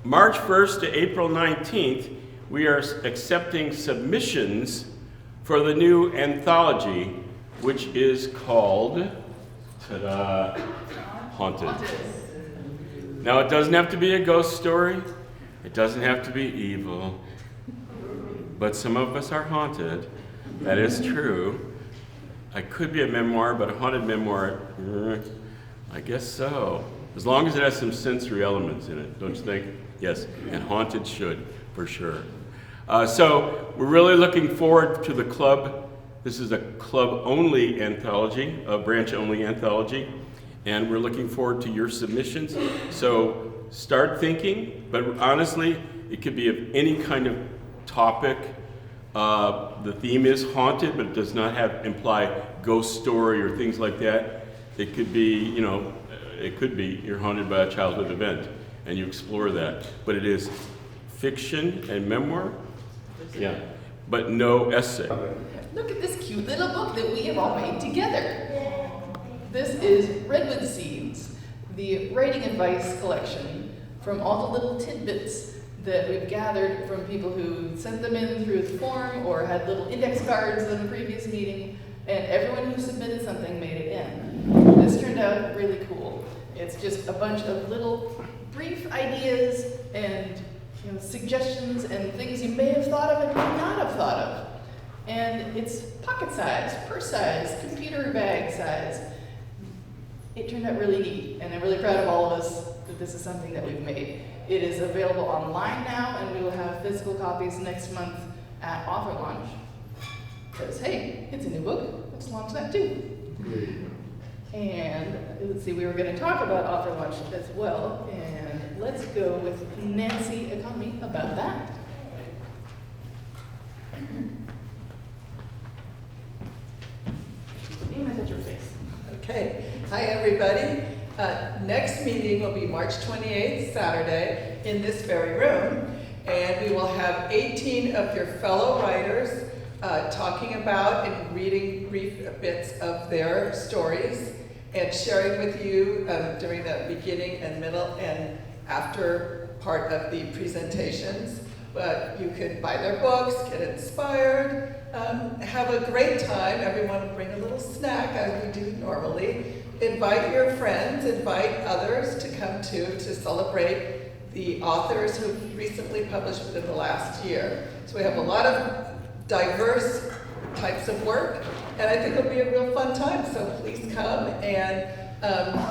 March 1st to April 19th, we are accepting submissions for the new anthology, which is called, ta-da, Haunted. Now, it doesn't have to be a ghost story. It doesn't have to be evil. But some of us are haunted. That is true. It could be a memoir, but a haunted memoir, I guess so. As long as it has some sensory elements in it, don't you think? Yes, and haunted should, for sure. So we're really looking forward to the club. This is a club-only anthology, a branch-only anthology, and we're looking forward to your submissions. So start thinking, but honestly, it could be of any kind of topic. The theme is haunted, but it does not imply ghost story or things like that. It could be, you're haunted by a childhood event, and you explore that. But it is fiction and memoir, yeah, but no essay. Look at this cute little book that we have all made together. This is Redwood Seeds, the writing advice collection from all the little tidbits that we've gathered from people who sent them in through the form or had little index cards in the previous meeting, and everyone who submitted something made it in. This turned out really cool. It's just a bunch of little brief ideas and suggestions and things you may have thought of and may not have thought of. And it's pocket size, purse size, computer bag size. It turned out really neat, and I'm really proud of all of us that this is something that we've made. It is available online now, and we will have physical copies next month at author launch. Because hey, it's a new book, let's launch that too. And let's see, we were going to talk about author launch as well, and let's go with Nancy Akami about that. Aim at your face. Okay, hi everybody. Next meeting will be March 28th, Saturday, in this very room, and we will have 18 of your fellow writers talking about and reading brief bits of their stories and sharing with you during the beginning and middle and after part of the presentations. You can buy their books, get inspired, have a great time. Everyone will bring a little snack as we do normally. Invite your friends, invite others to come to celebrate the authors who've recently published within the last year. So we have a lot of diverse types of work, and I think it'll be a real fun time. So please come and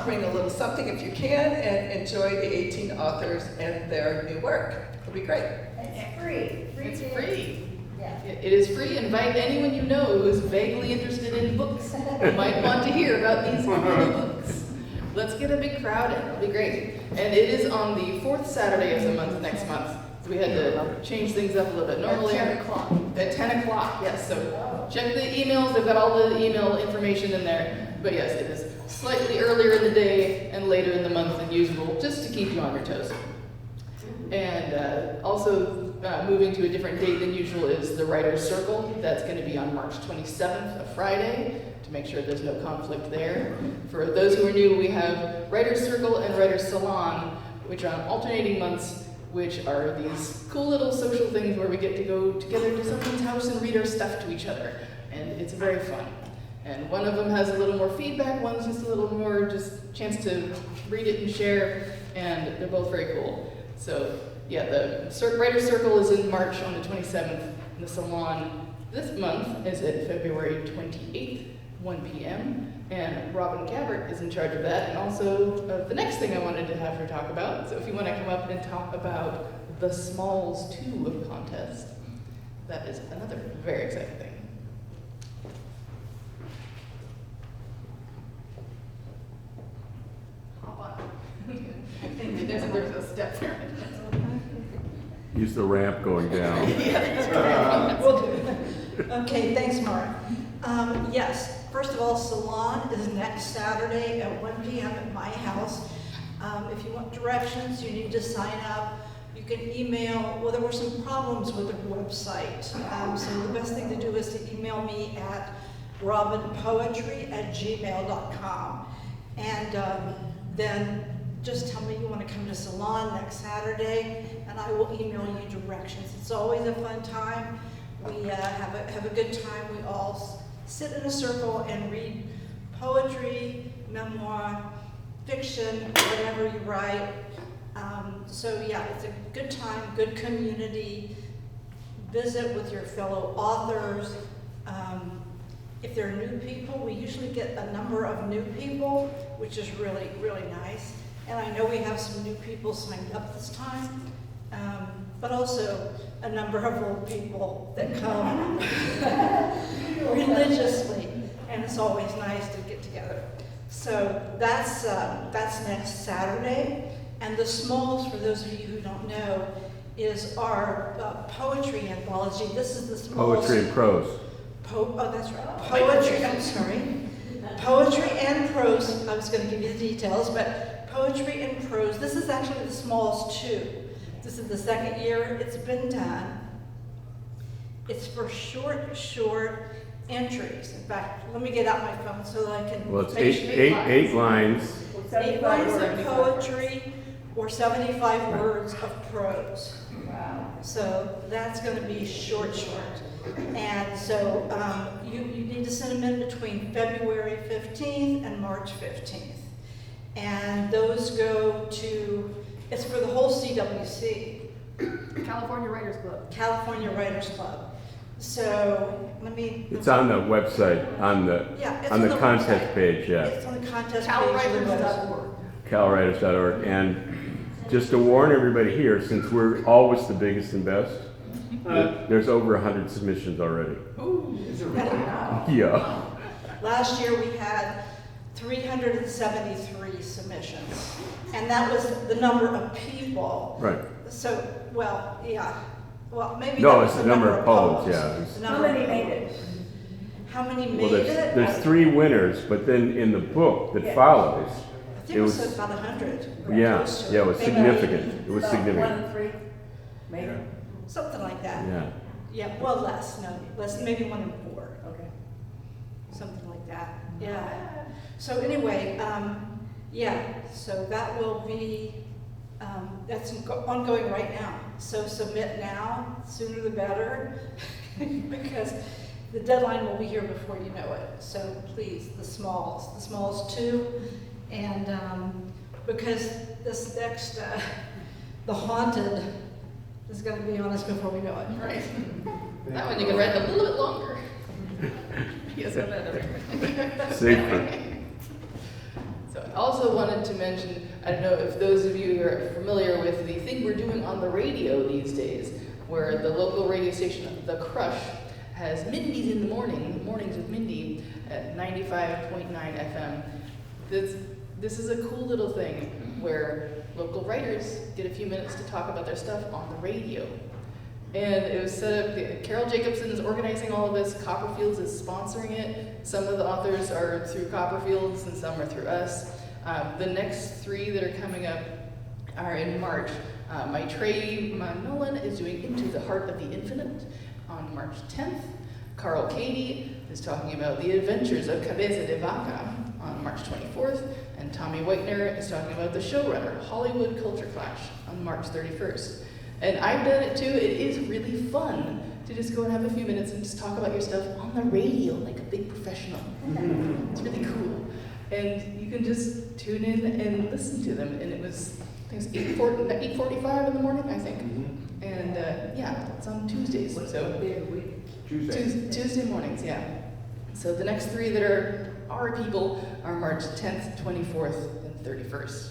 bring a little something if you can, and enjoy the 18 authors and their new work. It'll be great. It's free. It's free. Yeah. It is free. Invite anyone you know who is vaguely interested in books who might want to hear about these new books. Let's get a big crowd in. It'll be great. And it is on the fourth Saturday of the month next month. So we had to change things up a little bit. Normally at 10 o'clock. At 10 o'clock, yes. So check the emails. They've got all the email information in there. But yes, it is slightly earlier in the day and later in the month than usual, just to keep you on your toes. And also moving to a different date than usual is the Writer's Circle. That's going to be on March 27th, a Friday, to make sure there's no conflict there. For those who are new, we have Writer's Circle and Writer's Salon, which are on alternating months, which are these cool little social things where we get to go together to someone's house and read our stuff to each other. And it's very fun. And one of them has a little more feedback, one's just a little more just chance to read it and share, and they're both very cool. So yeah, the Writer's Circle is in March on the 27th, and the Salon this month is at February 28th, 1 p.m., and Robin Gabbert is in charge of that, and also the next thing I wanted to have her talk about. So if you want to come up and talk about the Smalls 2 contest, that is another very exciting thing. Hop on. There's a step there. Use the ramp going down. Okay, thanks, Mark. Yes, first of all, Salon is next Saturday at 1 p.m. at my house. If you want directions, you need to sign up. You can email, well, there were some problems with the website. So the best thing to do is to email me at robinpoetry@gmail.com. And then just tell me you want to come to Salon next Saturday, and I will email you directions. It's always a fun time. We have a good time. We all sit in a circle and read poetry, memoir, fiction, whatever you write. So yeah, it's a good time, good community. Visit with your fellow authors. If there are new people, we usually get a number of new people, which is really, really nice. And I know we have some new people signed up this time, but also a number of old people that come religiously, and it's always nice to get together. So that's next Saturday. And the Smalls, for those of you who don't know, is our poetry anthology. This is the Smalls. Poetry and prose. Oh, that's right. Poetry, I'm sorry. Poetry and prose, I was going to give you the details, but poetry and prose. This is actually the Smalls too. This is the second year it's been done. It's for short entries. In fact, let me get out my phone so that I can. Well, it's make eight lines. 8 lines of poetry or 75 words of prose. Wow. So that's going to be short. And so you need to send them in between February 15th and March 15th. And those go to, it's for the whole CWC. California Writers Club. California Writers Club. So let me. It's on the website, on the contest website. page, yeah. It's on the contest page. CalWriters.org. calwriters.org. And just to warn everybody here, since we're always the biggest and best, there's over 100 submissions already. Ooh. Yeah. Last year we had 373 submissions, and that was the number of people. Right. So, well, yeah. Well, maybe No, that was it's the number of poems, poems. yeah. The How number many of made poems. it? How many made Well, it? there's 3 winners, but then in the book that Yeah. follows, I think it it was, was about 100. yeah, Close to yeah, it was maybe significant. It was About significant. 1 in 3 made it? Something like that. Yeah. Yeah, well, less, maybe 1 in 4. Okay. Something like that, yeah. So anyway, yeah, so that will be, that's ongoing right now. So submit now, sooner the better, because the deadline will be here before you know it. So please, the Smalls too. And because this next, The Haunted is going to be on us before we know it. Right. That one you can write a little bit longer. Yes, got that everywhere. Safer. So I also wanted to mention, I don't know if those of you are familiar with the thing we're doing on the radio these days, where the local radio station, The Crush, has Mindy's in the morning, Mornings with Mindy, at 95.9 FM. This is a cool little thing where local writers get a few minutes to talk about their stuff on the radio. And it was set up, Carol Jacobson is organizing all of this, Copperfields is sponsoring it. Some of the authors are through Copperfields and some are through us. The next 3 that are coming up are in March. Maitreyi Manolan is doing Into the Heart of the Infinite on March 10th. Carl Cady is talking about The Adventures of Cabeza de Vaca on March 24th. And Tommy Whitener is talking about The Showrunner, Hollywood Culture Clash on March 31st. And I've done it too. It is really fun to just go and have a few minutes and just talk about your stuff on the radio like a big professional. It's really cool. And you can just tune in and listen to them. And it was, I think it was 8:45 in the morning, I think. And yeah, it's on Tuesdays. So Tuesday mornings, yeah. So the next 3 that are our people are March 10th, 24th, and 31st.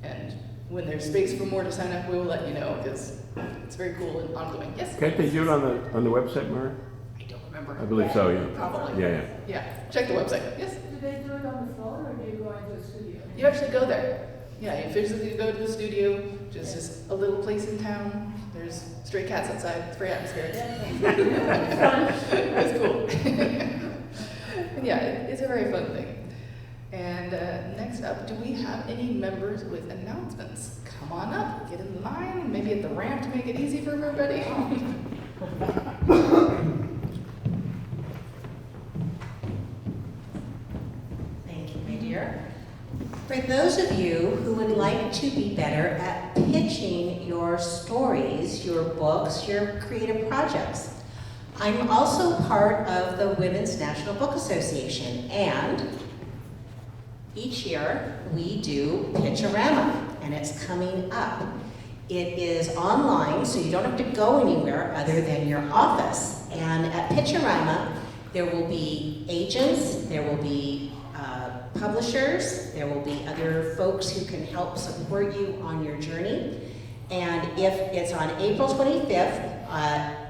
And when there's space for more to sign up, we will let you know, because it's very cool and ongoing. Yes? Can't they do it on the website, Mara? I don't remember. I believe so, yeah. Probably. Yeah, yeah. Yeah, check the website. Yes? Do they do it on the phone or do you go into the studio? You actually go there. Yeah, you physically go to the studio, which is just a little place in town. There's stray cats outside. It's very atmospheric. It's cool. And yeah, it's a very fun thing. And next up, do we have any members with announcements? Come on up, get in line, maybe at the ramp to make it easy for everybody. Thank you, my dear. For those of you who would like to be better at pitching your stories, your books, your creative projects, I'm also part of the Women's National Book Association, and each year we do Pitch-A-Rama, and it's coming up. It is online, so you don't have to go anywhere other than your office. And at Pitch-A-Rama, there will be agents, there will be publishers, there will be other folks who can help support you on your journey. And if it's on April 25th,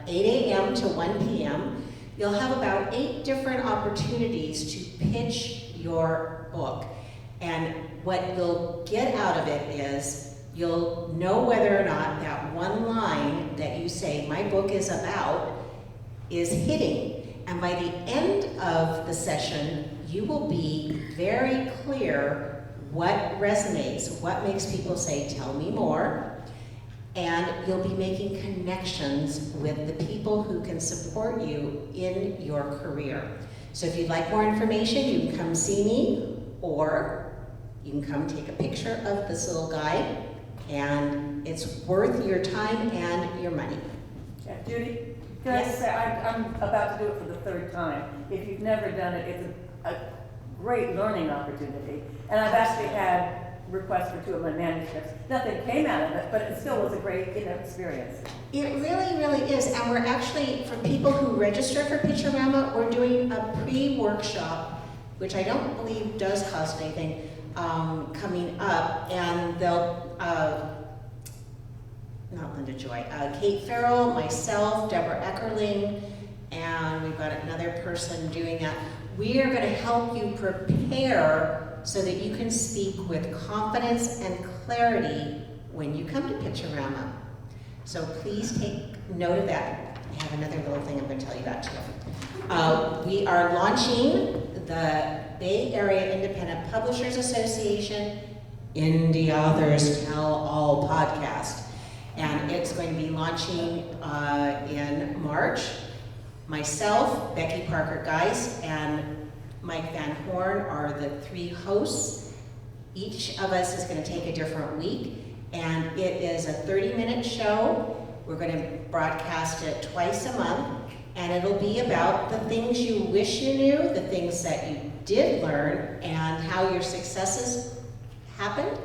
8 a.m. to 1 p.m., you'll have about 8 different opportunities to pitch your book. And what you'll get out of it is you'll know whether or not that one line that you say, my book is about, is hitting. And by the end of the session, you will be very clear what resonates, what makes people say, tell me more. And you'll be making connections with the people who can support you in your career. So if you'd like more information, you can come see me, or you can come take a picture of this little guy, and it's worth your time and your money. Yeah, Judy, can I just say, I'm about to do it for the 3rd time. If you've never done it, it's a great learning opportunity. And I've actually had requests for 2 of my manuscripts. Nothing came out of it, but it still was a great experience. It really, really is. And we're actually, for people who register for Pitch-A-Rama, we're doing a pre-workshop, which I don't believe does cost anything, coming up. And they'll, not Linda Joy, Kate Farrell, myself, Deborah Eckerling, and we've got another person doing that. We are going to help you prepare so that you can speak with confidence and clarity when you come to Pitch-A-Rama. So please take note of that. I have another little thing I'm going to tell you about too. We are launching the Bay Area Independent Publishers Association Indie Authors Tell All podcast. And it's going to be launching in March. Myself, Becky Parker-Geist, and Mike Van Horn are the 3 hosts. Each of us is going to take a different week, and it is a 30-minute show. We're going to broadcast it twice a month, and it'll be about the things you wish you knew, the things that you did learn, and how your successes happened,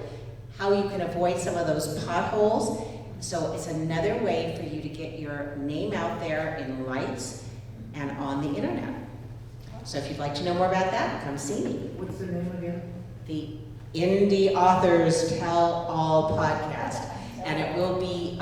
how you can avoid some of those potholes. So it's another way for you to get your name out there in lights and on the internet. So if you'd like to know more about that, come see me. What's the name again? The Indie Authors Tell All podcast. And it will be,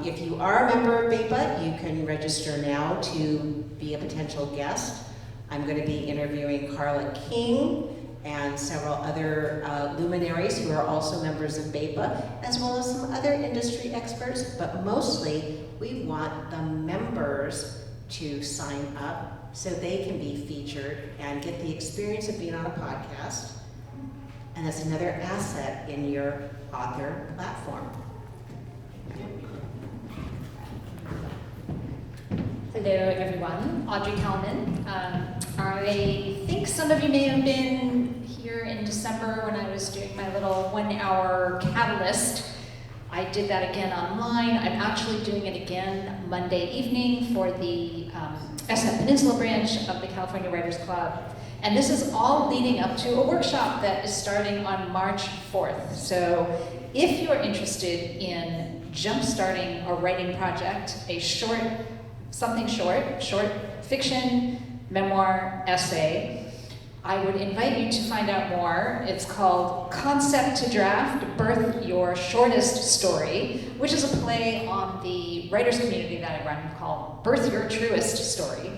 if you are a member of BEPA, you can register now to be a potential guest. I'm going to be interviewing Carla King and several other luminaries who are also members of BEPA, as well as some other industry experts, but mostly we want the members to sign up so they can be featured and get the experience of being on a podcast. And that's another asset in your author platform. Hello everyone, Audrey Kalman. I think some of you may have been here in December when I was doing my little 1-hour catalyst. I did that again online. I'm actually doing it again Monday evening for the SF Peninsula branch of the California Writers Club. And this is all leading up to a workshop that is starting on March 4th. So if you're interested in jump-starting a writing project, a short fiction, memoir, essay, I would invite you to find out more. It's called Concept to Draft, Birth Your Shortest Story, which is a play on the writers community that I run called Birth Your Truest Story.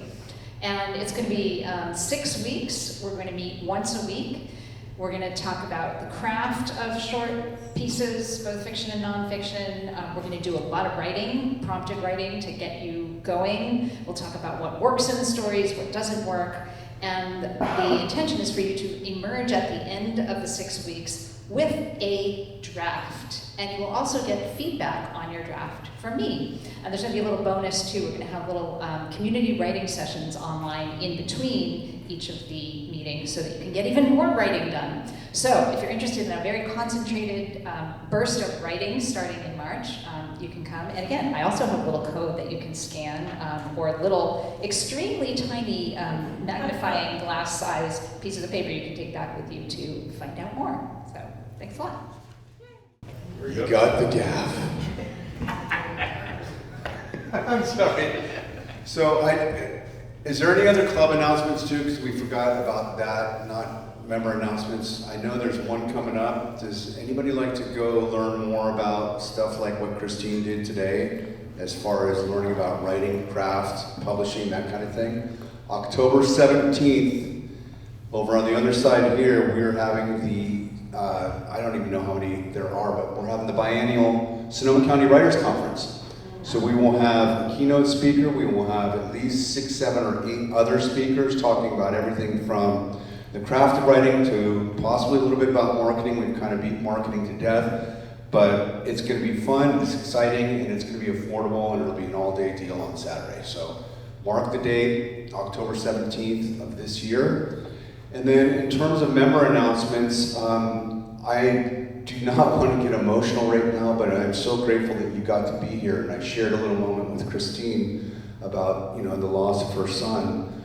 And it's going to be 6 weeks. We're going to meet once a week. We're going to talk about the craft of short pieces, both fiction and nonfiction. We're going to do a lot of writing, prompted writing to get you going. We'll talk about what works in the stories, what doesn't work. And the intention is for you to emerge at the end of the 6 weeks with a draft. And you will also get feedback on your draft from me. And there's going to be a little bonus too. We're going to have little community writing sessions online in between each of the meetings. meeting so that you can get even more writing done. So if you're interested in a very concentrated burst of writing starting in March, you can come. And again, I also have a little code that you can scan or little extremely tiny magnifying glass size pieces of paper you can take back with you to find out more. So thanks a lot. You got the gaff. I'm sorry. So, is there any other club announcements too? Because we forgot about that, not member announcements. I know there's one coming up. Does anybody like to go learn more about stuff like what Christine did today, as far as learning about writing, craft, publishing, that kind of thing? October 17th, over on the other side here, we're having the I don't even know how many there are, but we're having the biennial Sonoma County Writers Conference. So we will have a keynote speaker, we will have at least 6, 7, or 8 other speakers talking about everything from the craft of writing to possibly a little bit about marketing. We've kind of beat marketing to death, but it's going to be fun, it's exciting, and it's going to be affordable, and it'll be an all-day deal on Saturday. So mark the date, October 17th of this year. And then in terms of member announcements, I do not want to get emotional right now, but I'm so grateful that you got to be here. And I shared a little moment with Christine about, the loss of her son.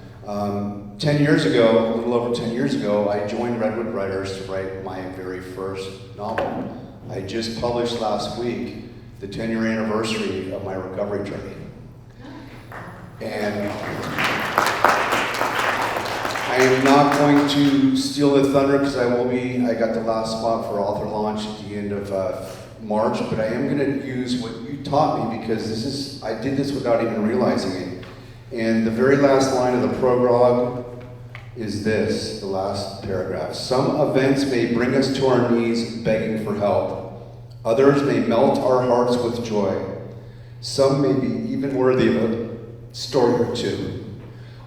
10 years ago, a little over 10 years ago, I joined Redwood Writers to write my very first novel. I just published last week the 10-year anniversary of my recovery journey. And I am not going to steal the thunder because I got the last spot for author launch at the end of March, but I am going to use what you taught me because I did this without even realizing it. And the very last line of the prologue is this, the last paragraph. Some events may bring us to our knees begging for help. Others may melt our hearts with joy. Some may be even worthy of a story or two.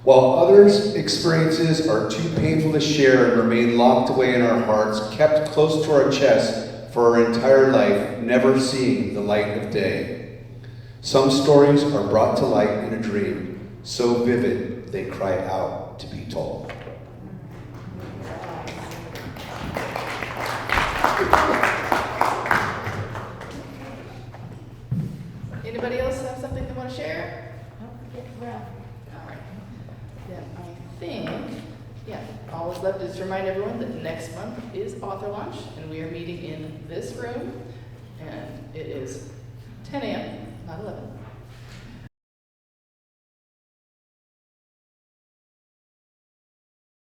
While others' experiences are too painful to share and remain locked away in our hearts, kept close to our chest for our entire life, never seeing the light of day. Some stories are brought to light in a dream, so vivid they cry out to be told. Anybody else have something they want to share? All right. Then I think, all that's left is to remind everyone that next month is author launch, and we are meeting in this room, and it is 10 a.m., not 11.